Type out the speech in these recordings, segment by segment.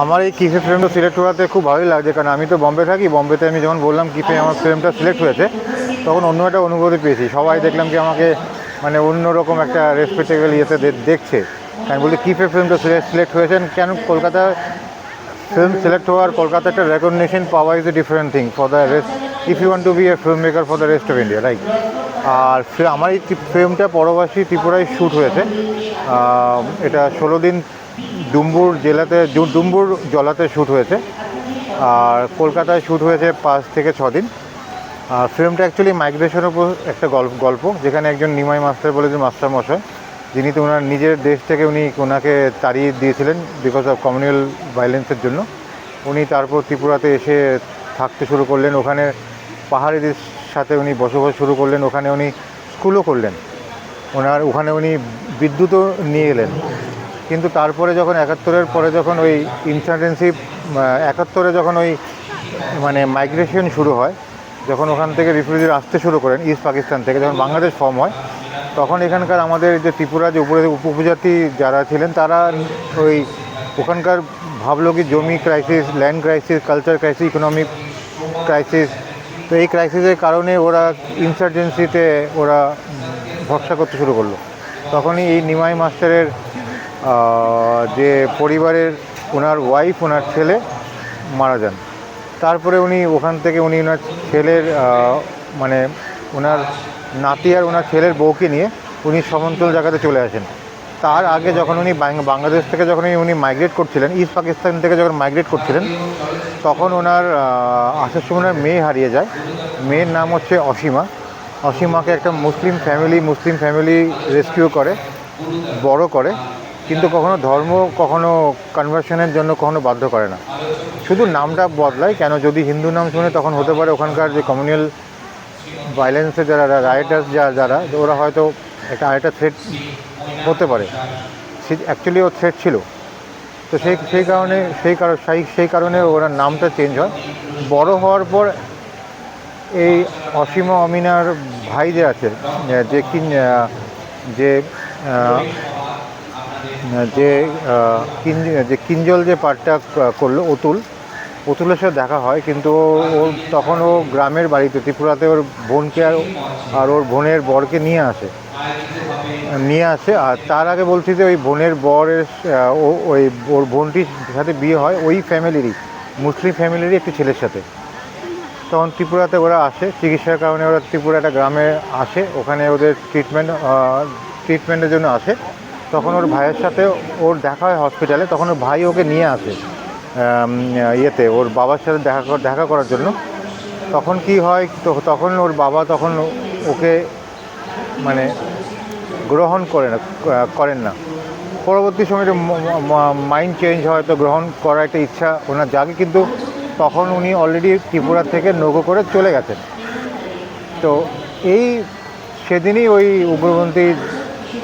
আমার এই কিফে ফ্রেমটা সিলেক্ট হওয়াতে খুব ভালোই লাগছে, কারণ আমি তো বম্বে থাকি। বম্বেতে আমি যখন বললাম কিফে আমার ফ্রেমটা সিলেক্ট হয়েছে, তখন অন্য একটা অনুভূতি পেয়েছি। সবাই দেখলাম কি আমাকে মানে অন্যরকম একটা রেসপেক্টেবল ইয়েতে দেখছে। আমি বলি কিফে ফিল্মটা সিলেক্ট হয়েছেন কেন? কলকাতা ফিল্ম সিলেক্ট হওয়ার কলকাতা একটা রেকগনিশন পাওয়া is a different thing for the rest, if you want to be a film maker for the rest of India, right? আর আমার এই ফিল্মটা পরবাসী ত্রিপুরায় শ্যুট হয়েছে। এটা 16 দিন ডুম্বুর জেলাতে, ডুম্বুর জলাতে শ্যুট হয়েছে। আর কলকাতায় শ্যুট হয়েছে 5 থেকে 6 দিন। আর ফিল্মটা অ্যাকচুয়ালি মাইগ্রেশনের উপর একটা গল্প, যেখানে একজন নিমাই মাস্টার বলে যে মাস্টারমশাই, যিনি তো ওনার নিজের দেশ থেকে ওনাকে তাড়িয়ে দিয়েছিলেন বিকজ অফ কমিউনাল ভায়োলেন্সের জন্য। উনি তারপর ত্রিপুরাতে এসে থাকতে শুরু করলেন। ওখানে পাহাড়িদের সাথে উনি বসবাস শুরু করলেন। ওখানে উনি স্কুলও করলেন। ওখানে উনি বিদ্যুৎও নিয়ে এলেন। কিন্তু তারপরে যখন 71-এর পরে যখন ওই ইনসার্জেন্সি, 71-এ যখন ওই মানে মাইগ্রেশন শুরু হয়, যখন ওখান থেকে রিফিউজিরা আসতে শুরু করেন ইস্ট পাকিস্তান থেকে, যখন বাংলাদেশ ফর্ম হয়, তখন এখানকার আমাদের যে ত্রিপুরা যে উপজাতি যারা ছিলেন, তারা ওই ওখানকার ভাবলো কি জমি crisis, land crisis, culture crisis, economic crisis. তো এই ক্রাইসিসের কারণে ওরা ইনসার্জেন্সিতে ওরা ভরসা করতে শুরু করলো। তখনই এই নিমাই মাস্টারের যে পরিবারের ওনার ওয়াইফ, ওনার ছেলে মারা যান। তারপরে উনি ওখান থেকে ওনার ছেলের মানে ওনার নাতি আর ওনার ছেলের বউকে নিয়ে উনি সমতল জায়গাতে চলে আসেন। তার আগে যখন উনি বাংলাদেশ থেকে যখন উনি মাইগ্রেট করছিলেন, ইস্ট পাকিস্তান থেকে যখন মাইগ্রেট করছিলেন, তখন ওনার আসার সময় ওনার মেয়ে হারিয়ে যায়। মেয়ের নাম হচ্ছে অসীমা। অসীমাকে একটা মুসলিম ফ্যামিলি রেস্কিউ করে, বড় করে, কিন্তু কখনো ধর্ম, কখনো কনভার্সনের জন্য কখনো বাধ্য করে না। শুধু নামটা বদলায় কেন, যদি হিন্দু নাম শুনে তখন হতে পারে ওখানকার যে কমিউনাল ভায়োলেন্সে যারা রাইটার্স যারা ওরা হয়তো একটা আরেকটা থ্রেট হতে পারে। অ্যাকচুয়ালি ও থ্রেট ছিল। তো সেই কারণে ওনার নামটা চেঞ্জ হয়। বড় হওয়ার পর এই অসীমা অমিনার ভাই যে আছে, যে যে যে যে কিঞ্জল যে পার্টটা করলো, অতুলের সাথে দেখা হয়। কিন্তু তখন ও গ্রামের বাড়িতে ত্রিপুরাতে ওর বোনকে আর ওর বোনের বরকে নিয়ে আসে। আর তার আগে বলছি যে ওই বোনের বরের ওর বোনটির সাথে বিয়ে হয় ওই ফ্যামিলিরই, মুসলিম ফ্যামিলিরই একটি ছেলের সাথে। তখন ত্রিপুরাতে ওরা আসে চিকিৎসার কারণে, ওরা ত্রিপুরা একটা গ্রামে আসে, ওখানে ওদের ট্রিটমেন্টের জন্য আসে। তখন ওর ভাইয়ের সাথে ওর দেখা হয় হসপিটালে। তখন ওর ভাই ওকে নিয়ে আসে ওর বাবার সাথে দেখা করার জন্য। তখন কি হয়, তখন ওর বাবা তখন ওকে মানে গ্রহণ করেন না। পরবর্তী সময়ে মাইন্ড চেঞ্জ হয়, তো গ্রহণ করার একটা ইচ্ছা ওনার জাগে, কিন্তু তখন উনি অলরেডি ত্রিপুরা থেকে নৌকো করে চলে গেছেন। তো সেদিনই ওই উগ্রপন্থী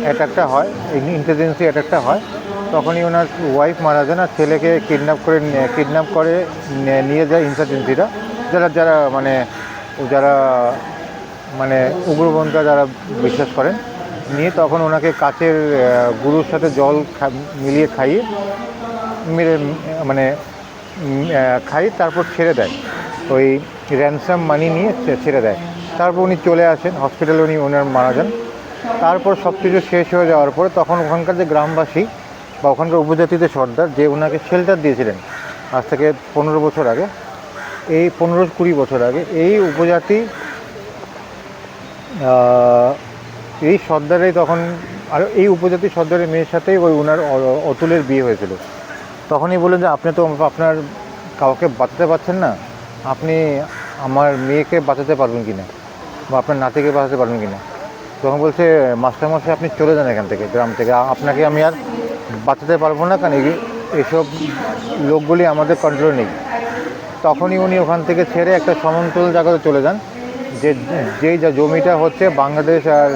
অ্যাটাকটা হয়, ইন্টেলিজেন্সি অ্যাটাকটা হয়। তখনই ওনার ওয়াইফ মারা যান আর ছেলেকে কিডন্যাপ করে নিয়ে যায় ইনসার্জেন্সিরা, যারা উগ্রপন্থা যারা বিশ্বাস করেন, নিয়ে তখন ওনাকে কাচের গুঁড়োর সাথে জল মিলিয়ে খাইয়ে তারপর ছেড়ে দেয়। ওই র্যানসাম মানি নিয়ে ছেড়ে দেয়। তারপর উনি চলে আসেন হসপিটালে, ওনার মারা যান। তারপর সব কিছু শেষ হয়ে যাওয়ার পরে তখন ওখানকার যে গ্রামবাসী বা ওখানকার উপজাতিদের সর্দার যে ওনাকে শেল্টার দিয়েছিলেন আজ থেকে 15 বছর আগে, এই 15-20 বছর আগে, এই উপজাতি এই সর্দারেই তখন, আর এই উপজাতি সর্দারের মেয়ের সাথেই ওই ওনার অতুলের বিয়ে হয়েছিল। তখনই বললেন যে আপনি তো আপনার কাউকে বাঁচাতে পারছেন না, আপনি আমার মেয়েকে বাঁচাতে পারবেন কি না, বা আপনার নাতিকে বাঁচাতে পারবেন কি না। তখন বলছে, মাস্টারমশাই আপনি চলে যান এখান থেকে, গ্রাম থেকে, আপনাকে আমি আর বাঁচাতে পারবো না, কারণ এইসব লোকগুলি আমাদের কন্ট্রোল নেই। তখনই উনি ওখান থেকে ছেড়ে একটা সমতল জায়গাতে চলে যান, যেই জমিটা হচ্ছে বাংলাদেশ আর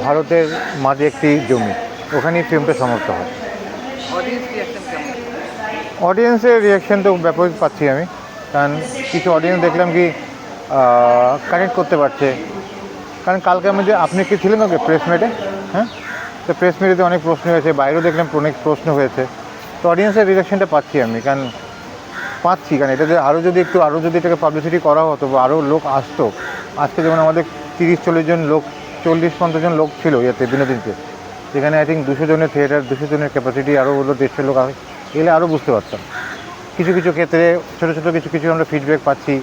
ভারতের মাঝে একটি জমি। ওখানেই ফিল্মটা সমাপ্ত হয়। অডিয়েন্সের রিয়াকশান তো ব্যাপক পাচ্ছি আমি, কারণ কিছু অডিয়েন্স দেখলাম কি কানেক্ট করতে পারছে। কারণ কালকে আপনি কি ছিলেন ওকে প্রেস মিটে? হ্যাঁ, তো প্রেস মিটেতে অনেক প্রশ্ন হয়েছে, বাইরেও দেখলাম অনেক প্রশ্ন হয়েছে। তো অডিয়েন্সের রিয়াকশনটা পাচ্ছি আমি, কারণ এটাতে আরও যদি এটাকে পাবলিসিটি করা হতো বা আরও লোক আসতো। আজকে যেমন আমাদের 30-40 জন লোক, 40-50 জন লোক ছিল ইয়েতে বিনোদিনতে, যেখানে আই থিঙ্ক 200 জনের থিয়েটার, 200 জনের ক্যাপাসিটি, আরও হলো 150 লোক এলে আরও বুঝতে পারতাম। কিছু ক্ষেত্রে ছোটো কিছু আমরা ফিডব্যাক পাচ্ছি,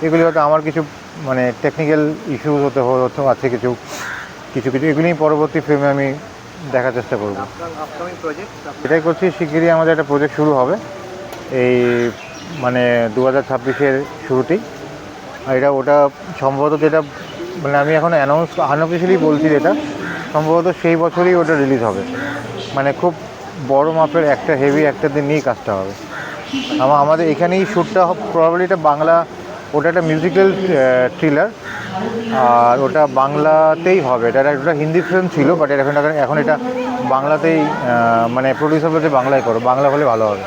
এগুলি হয়তো আমার কিছু মানে টেকনিক্যাল ইস্যুস হতে আছে কিছু এগুলি পরবর্তী ফিল্মে আমি দেখার চেষ্টা করব। এটাই করছি, শিগগিরই আমাদের একটা প্রজেক্ট শুরু হবে এই মানে 2026-এর শুরুতেই। আর ওটা সম্ভবত যেটা মানে আমি এখন আনঅফিশিয়ালি বলছি, যেটা সম্ভবত সেই বছরই ওটা রিলিজ হবে। মানে খুব বড় মাপের একটা হেভি একটা দিন নিয়েই কাজটা হবে। আমাদের এখানেই শ্যুটটা প্রবাবলি, এটা বাংলা, ওটা একটা মিউজিক্যাল থ্রিলার, আর ওটা বাংলাতেই হবে। এটা হিন্দি ফিল্ম ছিল, বাট এখন এটা বাংলাতেই, মানে প্রডিউসার বলছে বাংলায় করো, বাংলা হলে ভালো হবে।